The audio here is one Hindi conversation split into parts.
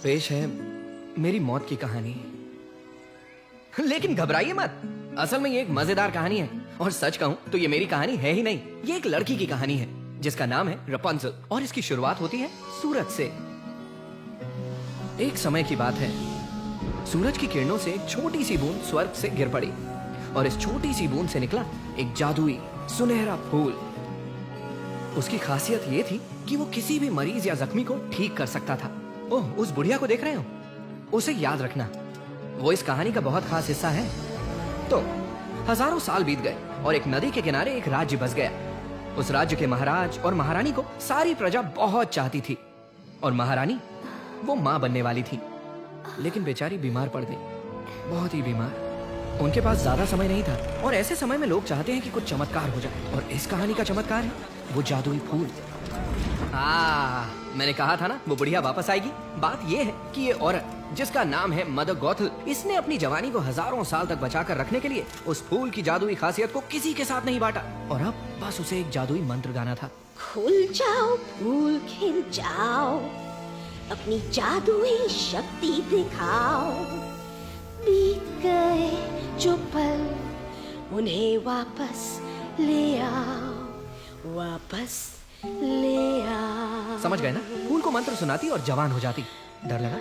पेश है मेरी मौत की कहानी। लेकिन घबराइए मत, असल में ये एक मजेदार कहानी है। और सच कहूं तो ये मेरी कहानी है ही नहीं, ये एक लड़की की कहानी है जिसका नाम है रपुंज़ल। और इसकी शुरुआत होती है सूरज से। एक समय की बात है, सूरज की किरणों से एक छोटी सी बूंद स्वर्ग से गिर पड़ी और इस छोटी सी बूंद से निकला एक जादुई सुनहरा फूल। उसकी खासियत ये थी कि वो किसी भी मरीज या जख्मी को ठीक कर सकता था। ओह, उस बुढ़िया को देख रहे हो? उसे याद रखना, वो इस कहानी का बहुत खास हिस्सा है। तो हजारों साल बीत गए और एक नदी के किनारे एक राज्य बस गया। उस राज्य के महाराज और महारानी को सारी प्रजा बहुत चाहती थी और महारानी वो मां बनने वाली थी, लेकिन बेचारी बीमार पड़ गई, बहुत ही बीमार। उनके पास ज्यादा समय नहीं था और ऐसे समय में लोग चाहते हैं कि कुछ चमत्कार हो जाए, और इस कहानी का चमत्कार है वो जादुई फूल। मैंने कहा था ना वो बुढ़िया वापस आएगी। बात ये है कि ये औरत जिसका नाम है मदर गॉथल, इसने अपनी जवानी को हजारों साल तक बचाकर रखने के लिए उस फूल की जादुई खासियत को किसी के साथ नहीं बांटा, और अब बस उसे एक जादुई मंत्र गाना था। खुल जाओ फूल खिल जाओ, अपनी जादुई शक्ति दिखाओ, बीत गए जो पल उन्हें वापस ले आओ, वापस ले आओ। समझ गए ना? फूल को मंत्र सुनाती और जवान हो जाती। डर लगा?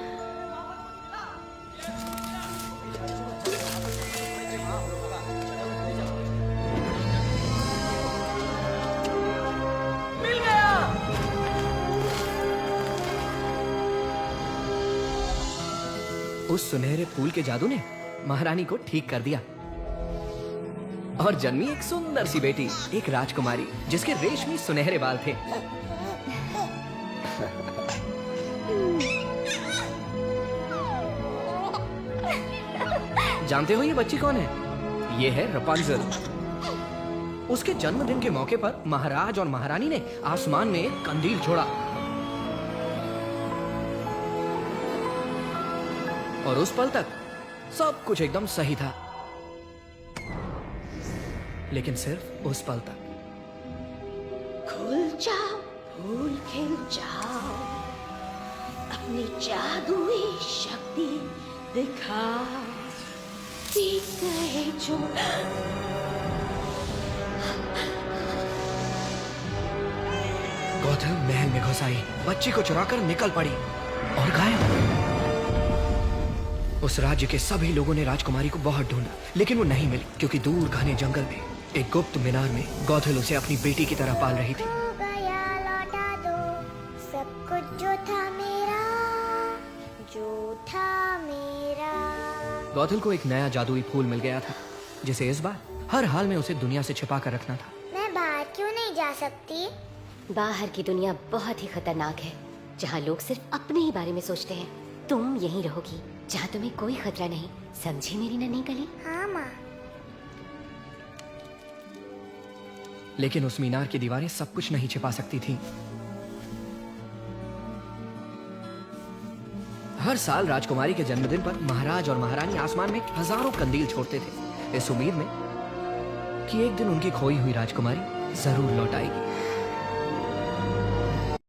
मिल गया। उस सुनहरे फूल के जादू ने महारानी को ठीक कर दिया और जन्मी एक सुंदर सी बेटी, एक राजकुमारी जिसके रेशमी सुनहरे बाल थे। जानते हो ये बच्ची कौन है? ये है रपुंज़ल। उसके जन्मदिन के मौके पर महाराज और महारानी ने आसमान में एक कंदील छोड़ा और उस पल तक सब कुछ एकदम सही था, लेकिन सिर्फ उस पल तक। खुल जाओ फूल खिल जाओ, अपनी जादुई शक्ति दिखाओ, बीत गए जो गॉथल महल में घुस आई, बच्ची को चुराकर निकल पड़ी और गायब। उस राज्य के सभी लोगों ने राजकुमारी को बहुत ढूंढा, लेकिन वो नहीं मिली, क्योंकि दूर घने जंगल में एक गुप्त मीनार में गॉथल उसे अपनी बेटी की तरह पाल रही थी। हो गया लौटा दो सब कुछ जो था मेरा, जो था मेरा। गॉथल को एक नया जादुई फूल मिल गया था, जिसे इस बार हर हाल में उसे दुनिया से छिपा कर रखना था। मैं बाहर क्यों नहीं जा सकती? बाहर की दुनिया बहुत ही खतरनाक है, जहाँ लोग सिर्फ अपने ही बारे में सोचते हैं। तुम यहीं रहोगी जहाँ तुम्हें कोई खतरा नहीं, समझी मेरी नन्ही कली? हाँ माँ। लेकिन उस मीनार की दीवारें सब कुछ नहीं छिपा सकती थीं। हर साल राजकुमारी के जन्मदिन पर महाराज और महारानी आसमान में हजारों कंदील छोड़ते थे, इस उम्मीद में कि एक दिन उनकी खोई हुई राजकुमारी जरूर लौट आएगी।